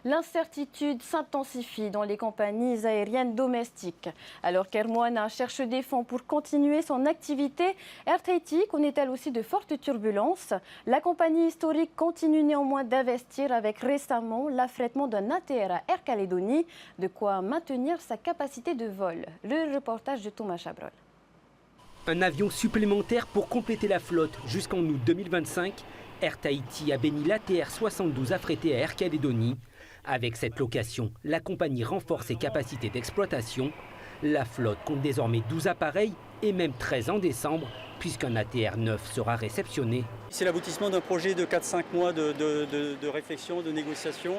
L'incertitude s'intensifie dans les compagnies aériennes domestiques. Alors qu'Air Moana cherche des fonds pour continuer son activité, Air Tahiti connaît elle aussi de fortes turbulences. La compagnie historique continue néanmoins d'investir avec récemment l'affrètement d'un ATR à Air Calédonie, de quoi maintenir sa capacité de vol. Le reportage de Thomas Chabrol. Un avion supplémentaire pour compléter la flotte jusqu'en août 2025. Air Tahiti a béni l'ATR 72 affrété à Air Calédonie. Avec cette location, la compagnie renforce ses capacités d'exploitation. La flotte compte désormais 12 appareils et même 13 en décembre, puisqu'un ATR 9 sera réceptionné. C'est l'aboutissement d'un projet de 4-5 mois de réflexion, de négociation.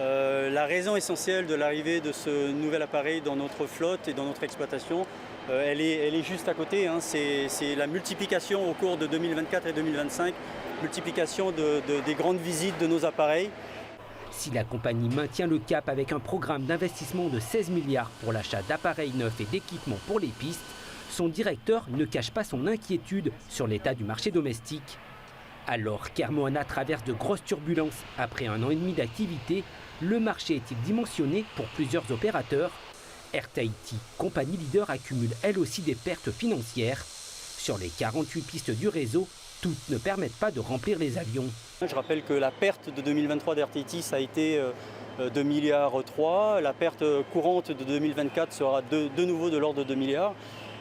La raison essentielle de l'arrivée de ce nouvel appareil dans notre flotte et dans notre exploitation, elle est juste à côté. C'est la multiplication au cours de 2024 et 2025, multiplication des grandes visites de nos appareils. Si la compagnie maintient le cap avec un programme d'investissement de 16 milliards pour l'achat d'appareils neufs et d'équipements pour les pistes, son directeur ne cache pas son inquiétude sur l'état du marché domestique. Alors qu'Air Moana traverse de grosses turbulences après 1 an et demi d'activité, le marché est-il dimensionné pour plusieurs opérateurs? Air Tahiti, compagnie leader, accumule elle aussi des pertes financières. Sur les 48 pistes du réseau, toutes ne permettent pas de remplir les avions. Je rappelle que la perte de 2023 d'Air Tahiti, ça a été 2,3 milliards. La perte courante de 2024 sera de nouveau de l'ordre de 2 milliards.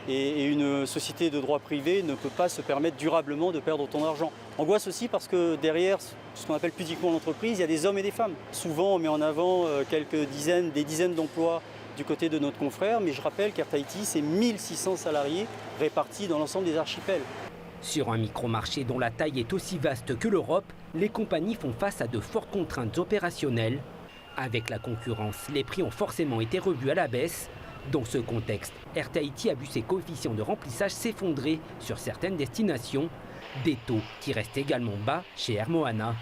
Et une société de droit privé ne peut pas se permettre durablement de perdre autant d'argent. Angoisse aussi parce que derrière ce qu'on appelle pudiquement l'entreprise, il y a des hommes et des femmes. Souvent on met en avant des dizaines d'emplois du côté de notre confrère, mais je rappelle qu'Air Tahiti, c'est 1600 salariés répartis dans l'ensemble des archipels. Sur un micro-marché dont la taille est aussi vaste que l'Europe, les compagnies font face à de fortes contraintes opérationnelles. Avec la concurrence, les prix ont forcément été revus à la baisse. Dans ce contexte, Air Tahiti a vu ses coefficients de remplissage s'effondrer sur certaines destinations, des taux qui restent également bas chez Air Moana.